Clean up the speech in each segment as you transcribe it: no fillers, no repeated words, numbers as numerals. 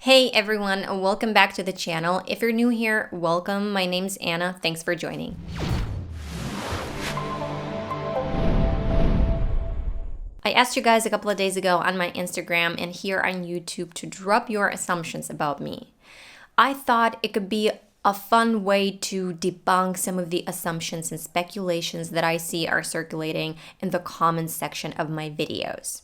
Hey everyone, welcome back to the channel. If you're new here, welcome. My name's Anna. Thanks for joining. I asked you guys a couple of days ago on my Instagram and here on YouTube to drop your assumptions about me. I thought it could be a fun way to debunk some of the assumptions and speculations that I see are circulating in the comments section of my videos.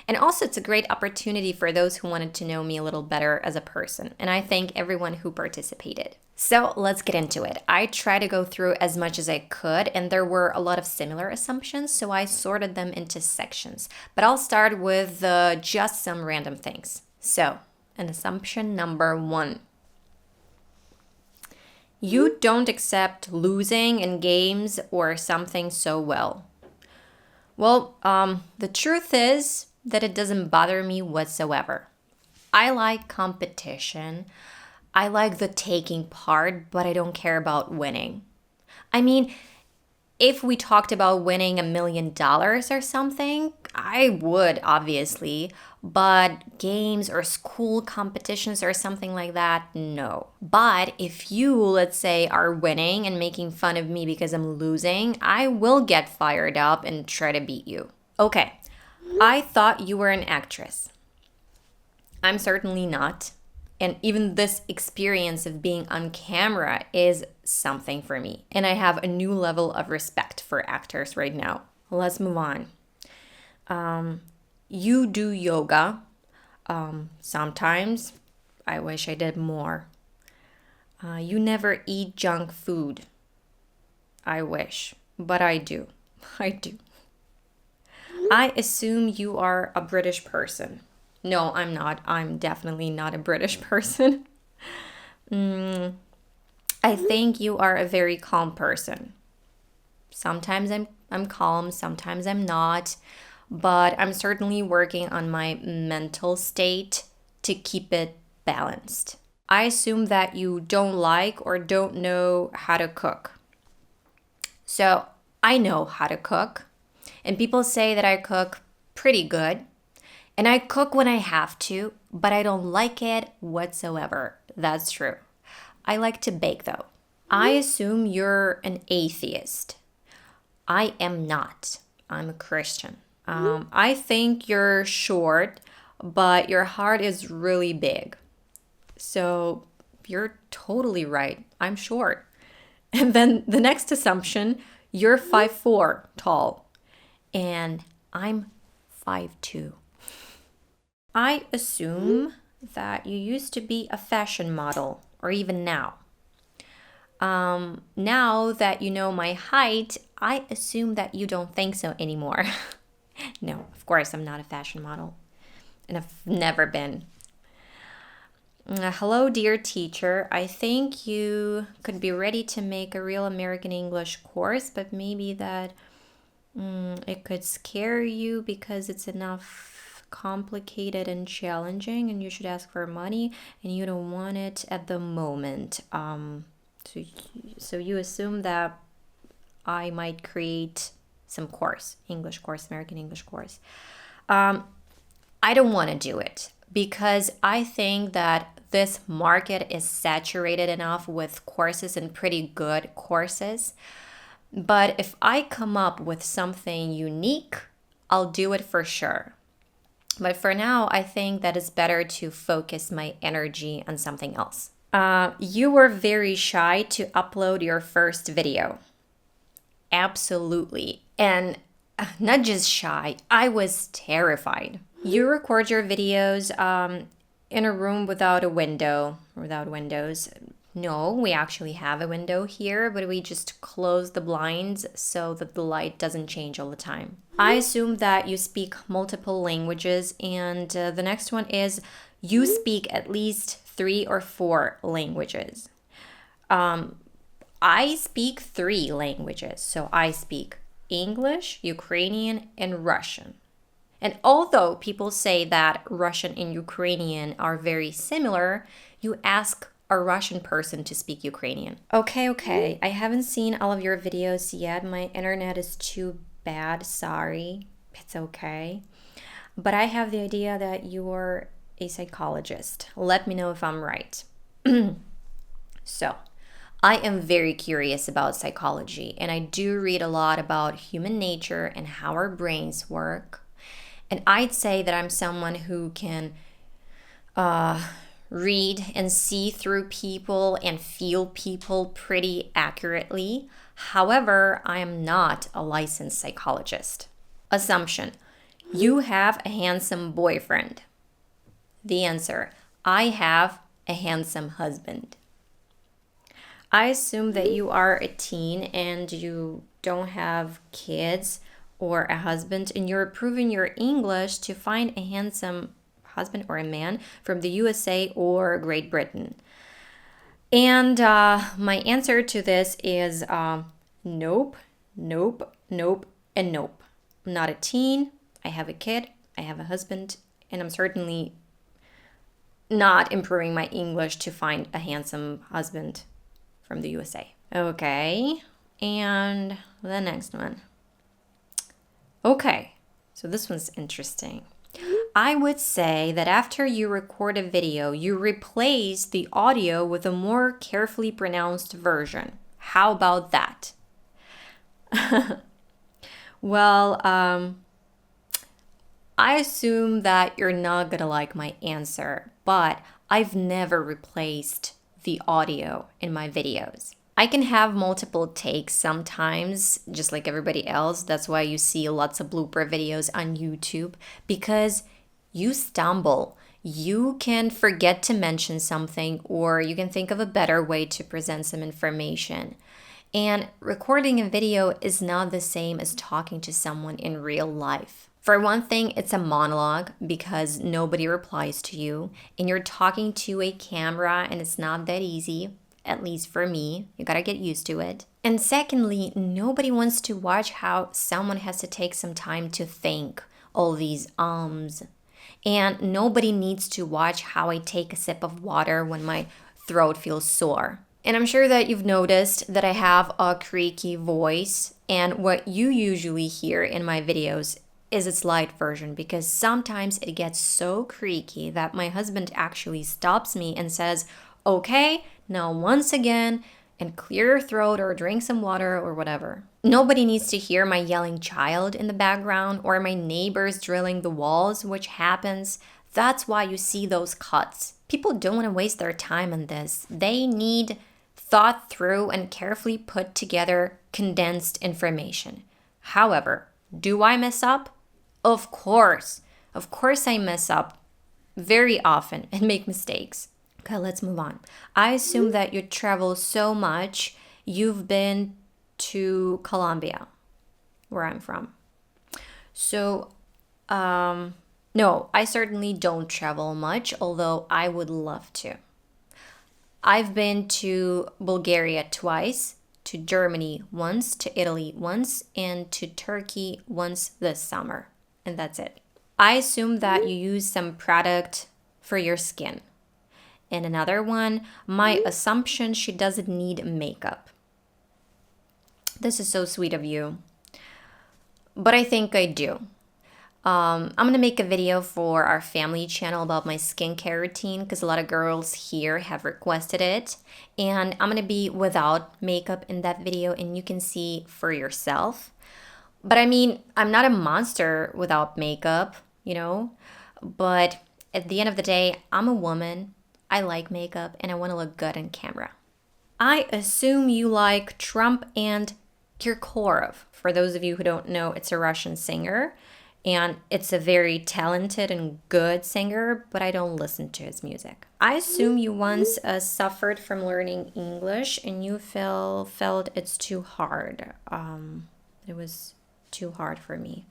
And also, it's a great opportunity for those who wanted to know me a little better as a person. And I thank everyone who participated. So let's get into it. I tried to go through as much as I could, and there were a lot of similar assumptions, so I sorted them into sections. But I'll start with just some random things. So, an assumption number 1. You don't accept losing in games or something so well. Well, the truth is that it doesn't bother me whatsoever. I like competition. I like the taking part, but I don't care about winning. I mean, if we talked about winning $1 million or something, I would, obviously. But games or school competitions or something like that, no. But if you, let's say, are winning and making fun of me because I'm losing, I will get fired up and try to beat you. Okay, I thought you were an actress. I'm certainly not. And even this experience of being on camera is something for me. And I have a new level of respect for actors right now. Let's move on. You do yoga. Sometimes. I wish I did more. You never eat junk food. I wish, but I do. I do. I assume you are a British person. No, I'm not. I'm definitely not a British person. I think you are a very calm person. Sometimes I'm calm, sometimes I'm not, but I'm certainly working on my mental state to keep it balanced. I assume that you don't like or don't know how to cook. So, I know how to cook. And people say that I cook pretty good. And I cook when I have to, but I don't like it whatsoever. That's true. I like to bake though. I assume you're an atheist. I am not. I'm a Christian. I think you're short, but your heart is really big. So you're totally right. I'm short. And then the next assumption, you're 5'4" tall. And I'm 5'2". I assume that you used to be a fashion model, or even now. Now that you know my height, I assume that you don't think so anymore. No, of course I'm not a fashion model. And I've never been. Hello, dear teacher. I think you could be ready to make a real American English course, but maybe that it could scare you because it's enough complicated and challenging and you should ask for money and you don't want it at the moment. So you assume that I might create some course, English course, American English course. I don't want to do it because I think that this market is saturated enough with courses and pretty good courses. But if I come up with something unique, I'll do it for sure. But for now, I think that it's better to focus my energy on something else. You were very shy to upload your first video. Absolutely. And not just shy, I was terrified. You record your videos in a room without a window, without windows. No, we actually have a window here, but we just close the blinds so that the light doesn't change all the time. I assume that you speak multiple languages, and the next one is you speak at least 3 or 4 languages. I speak 3 languages, so I speak English, Ukrainian, and Russian. And although people say that Russian and Ukrainian are very similar, you ask a Russian person to speak Ukrainian. Okay. I haven't seen all of your videos yet. My internet is too bad. Sorry. It's okay. But I have the idea that you're a psychologist. Let me know if I'm right. So, I am very curious about psychology, and I do read a lot about human nature and how our brains work. And I'd say that I'm someone who can read and see through people and feel people pretty accurately. However, I am not a licensed psychologist. Assumption: you have a handsome boyfriend. The answer: I have a handsome husband. I assume that you are a teen and you don't have kids or a husband, and you're improving your English to find a handsome husband or a man from the USA or Great Britain. And my answer to this is nope, nope, nope, and nope. I'm not a teen. I have a kid. I have a husband. And I'm certainly not improving my English to find a handsome husband from the USA. Okay. And the next one. Okay. So this one's interesting. I would say that after you record a video, you replace the audio with a more carefully pronounced version. How about that? Well, I assume that you're not gonna like my answer, but I've never replaced the audio in my videos. I can have multiple takes sometimes, just like everybody else. That's why you see lots of blooper videos on YouTube, because you stumble. You can forget to mention something, or you can think of a better way to present some information. And recording a video is not the same as talking to someone in real life. For one thing, it's a monologue because nobody replies to you, and you're talking to a camera, and it's not that easy, at least for me. You gotta get used to it. And secondly, nobody wants to watch how someone has to take some time to think all these ums. And nobody needs to watch how I take a sip of water when my throat feels sore. And I'm sure that you've noticed that I have a creaky voice, and what you usually hear in my videos is its light version, because sometimes it gets so creaky that my husband actually stops me and says, okay, now once again, and clear your throat or drink some water or whatever. Nobody needs to hear my yelling child in the background or my neighbors drilling the walls, which happens. That's why you see those cuts. People don't want to waste their time on this. They need thought through and carefully put together condensed information. However, do I mess up? Of course. Of course I mess up very often and make mistakes. Okay, let's move on. I assume that you travel so much. You've been to Colombia, where I'm from. So, no, I certainly don't travel much, although I would love to. I've been to Bulgaria twice, to Germany once, to Italy once, and to Turkey once this summer. And that's it. I assume that you use some product for your skin. And another one, my assumption, she doesn't need makeup. This is so sweet of you. But I think I do. I'm going to make a video for our family channel about my skincare routine because a lot of girls here have requested it. And I'm going to be without makeup in that video, and you can see for yourself. But I mean, I'm not a monster without makeup, you know. But at the end of the day, I'm a woman. I like makeup and I want to look good on camera. I assume you like Trump and Kirkorov. For those of you who don't know, it's a Russian singer. And it's a very talented and good singer, but I don't listen to his music. I assume you once suffered from learning English and you felt it's too hard. It was too hard for me.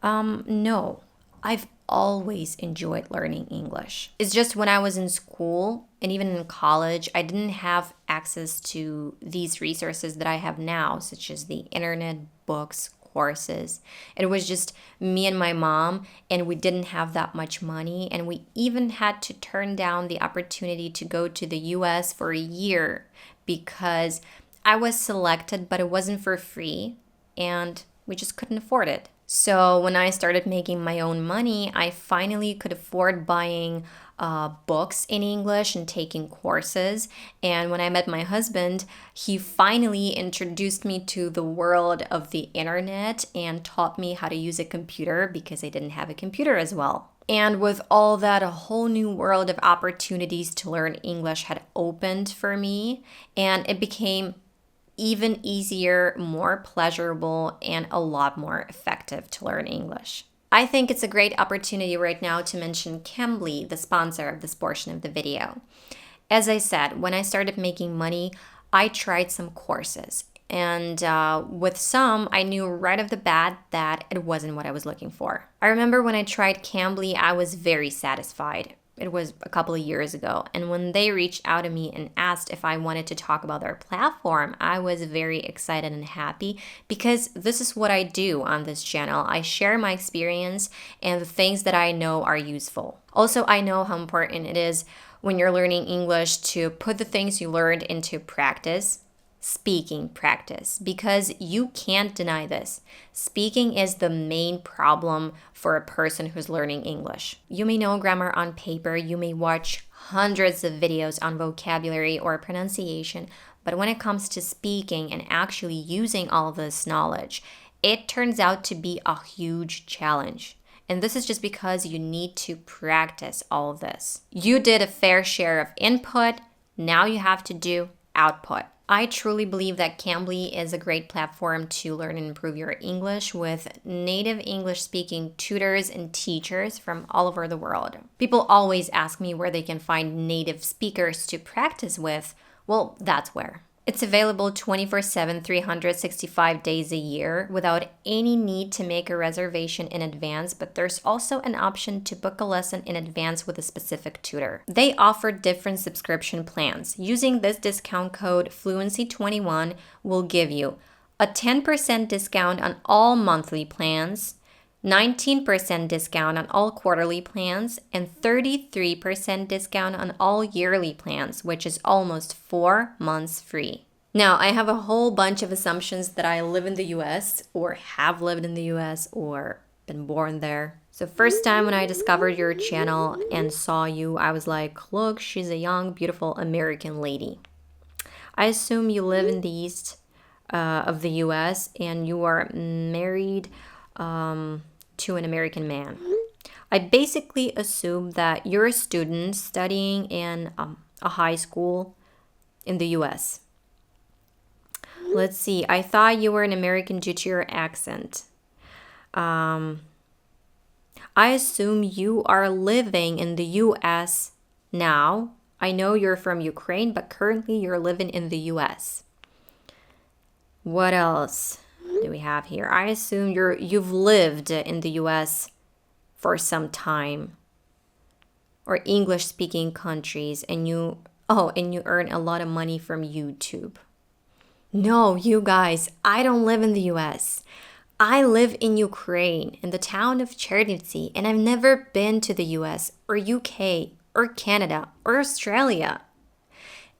No, I've always enjoyed learning English. It's just when I was in school and even in college, I didn't have access to these resources that I have now, such as the internet, books, courses. It was just me and my mom, and we didn't have that much money, and we even had to turn down the opportunity to go to the US for a year because I was selected, but it wasn't for free, and we just couldn't afford it. So when I started making my own money, I finally could afford buying books in English and taking courses. And when I met my husband, he finally introduced me to the world of the internet and taught me how to use a computer because I didn't have a computer as well. And with all that, a whole new world of opportunities to learn English had opened for me, and it became even easier, more pleasurable, and a lot more effective to learn English. I think it's a great opportunity right now to mention Cambly, the sponsor of this portion of the video. As I said, when I started making money, I tried some courses. And with some, I knew right off the bat that it wasn't what I was looking for. I remember when I tried Cambly, I was very satisfied. It was a couple of years ago. And when they reached out to me and asked if I wanted to talk about their platform, I was very excited and happy because this is what I do on this channel. I share my experience and the things that I know are useful. Also, I know how important it is when you're learning English to put the things you learned into practice. Speaking practice, because you can't deny this. Speaking is the main problem for a person who's learning English. You may know grammar on paper, you may watch hundreds of videos on vocabulary or pronunciation, but when it comes to speaking and actually using all of this knowledge, it turns out to be a huge challenge. And this is just because you need to practice all of this. You did a fair share of input, now you have to do output. I truly believe that Cambly is a great platform to learn and improve your English with native English speaking tutors and teachers from all over the world. People always ask me where they can find native speakers to practice with. Well, that's where. It's available 24/7, 365 days a year without any need to make a reservation in advance, but there's also an option to book a lesson in advance with a specific tutor. They offer different subscription plans. Using this discount code Fluency21 will give you a 10% discount on all monthly plans, 19% discount on all quarterly plans, and 33% discount on all yearly plans, which is almost 4 months free. Now, I have a whole bunch of assumptions that I live in the US or have lived in the US or been born there. So first time when I discovered your channel and saw you, I was like, look, she's a young, beautiful American lady. I assume you live in the east of the US and you are married to an American man. I basically assume that you're a student studying in a high school in the US. Let's see, I thought you were an American due to your accent. I assume you are living in the US now. I know you're from Ukraine, but currently you're living in the US. What else do we have here? I assume you've lived in the US for some time, or English speaking countries, and you earn a lot of money from YouTube. No, you guys, I don't live in the US. I live in Ukraine, in the town of Chernivtsi, and I've never been to the US or UK or Canada or Australia.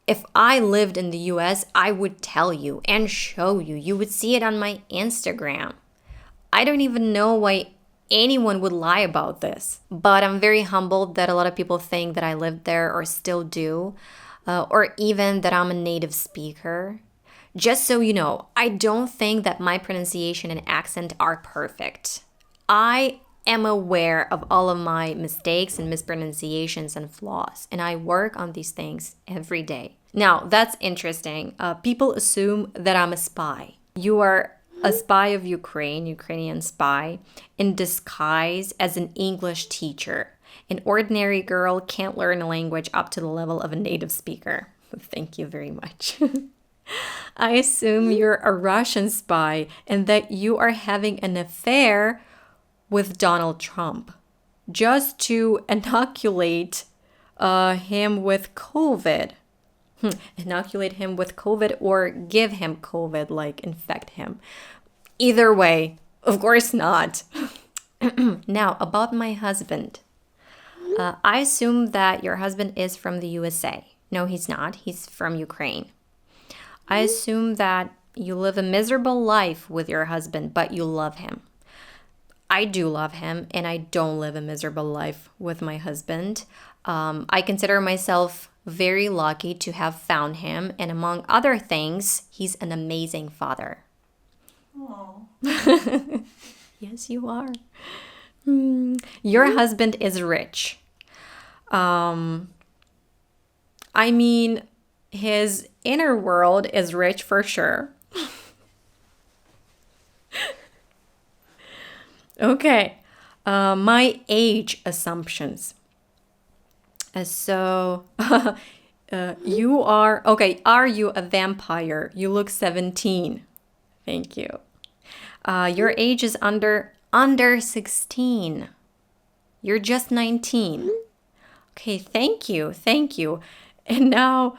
If I lived in the US, I would tell you and show you. You would see it on my Instagram. I don't even know why anyone would lie about this. But I'm very humbled that a lot of people think that I lived there or still do, or even that I'm a native speaker. Just so you know, I don't think that my pronunciation and accent are perfect. I am aware of all of my mistakes and mispronunciations and flaws, and I work on these things every day. Now, that's interesting. People assume that I'm a spy. You are a spy of Ukraine, Ukrainian spy, in disguise as an English teacher. An ordinary girl can't learn a language up to the level of a native speaker. Thank you very much. I assume you're a Russian spy and that you are having an affair with Donald Trump just to inoculate him with COVID. Inoculate him with COVID or give him COVID, like infect him. Either way, of course not. Now, about my husband. I assume that your husband is from the USA. No, he's not. He's from Ukraine. I assume that you live a miserable life with your husband, but you love him. I do love him and I don't live a miserable life with my husband. I consider myself very lucky to have found him, and among other things, he's an amazing father. Oh. Yes, you are. Your husband is rich. I mean, his inner world is rich for sure. Okay. My age assumptions. You are, okay, are you a vampire? You look 17. Thank you. Your age is under 16. You're just 19. Okay, thank you. Thank you. And now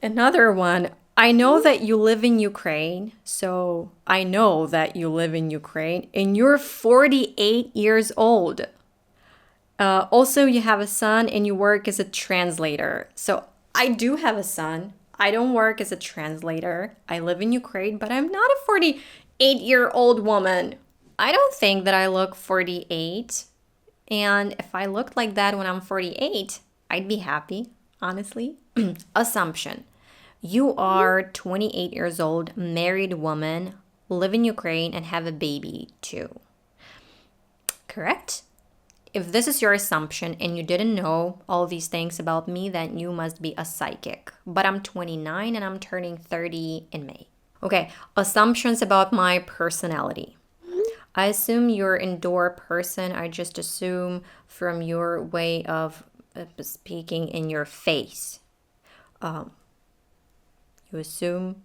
another one. I know that you live in Ukraine. So I know that you live in Ukraine and you're 48 years old. Also, you have a son and you work as a translator. So I do have a son. I don't work as a translator. I live in Ukraine, but I'm not a 48-year-old woman. I don't think that I look 48. And if I looked like that when I'm 48, I'd be happy, honestly. Assumption. You are 28 years old, married woman, live in Ukraine, and have a baby too. Correct? If this is your assumption and you didn't know all these things about me, then you must be a psychic. But I'm 29 and I'm turning 30 in May. Okay, assumptions about my personality. I assume you're an indoor person. I just assume from your way of speaking in your face. You assume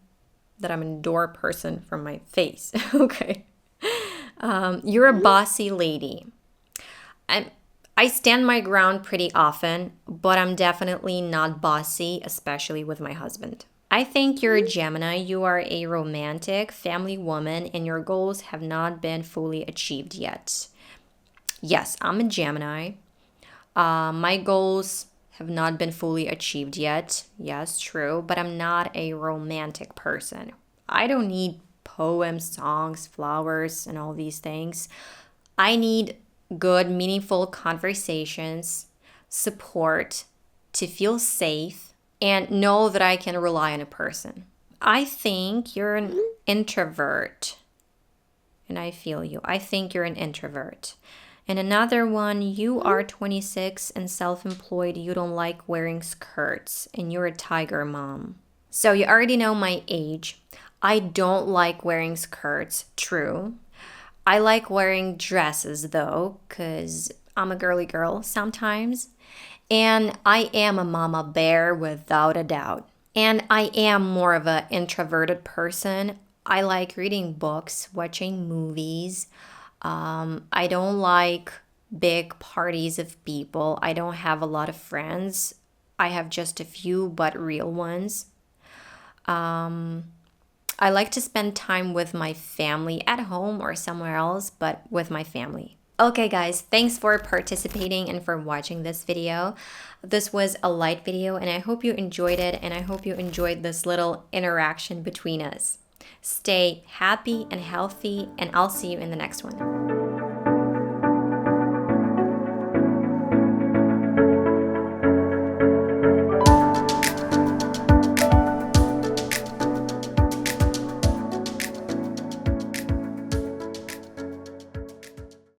that I'm an indoor person from my face. Okay. You're a bossy lady. I stand my ground pretty often, but I'm definitely not bossy, especially with my husband. I think you're a Gemini. You are a romantic family woman, and your goals have not been fully achieved yet. Yes, I'm a Gemini. My goals have not been fully achieved yet. Yes, true, but I'm not a romantic person. I don't need poems, songs, flowers, and all these things. I need good, meaningful conversations, support, to feel safe, and know that I can rely on a person. I think you're an introvert. And I feel you. I think you're an introvert. And another one, you are 26 and self-employed. You don't like wearing skirts and you're a tiger mom. So you already know my age. I don't like wearing skirts, true. I like wearing dresses though, because I'm a girly girl sometimes. And I am a mama bear without a doubt. And I am more of an introverted person. I like reading books, watching movies. I don't like big parties of people. I don't have a lot of friends. I have just a few, but real ones. I like to spend time with my family at home or somewhere else, but with my family. Okay guys, thanks for participating and for watching this video. This was a light video and I hope you enjoyed it, and I hope you enjoyed this little interaction between us. Stay happy and healthy, and I'll see you in the next one.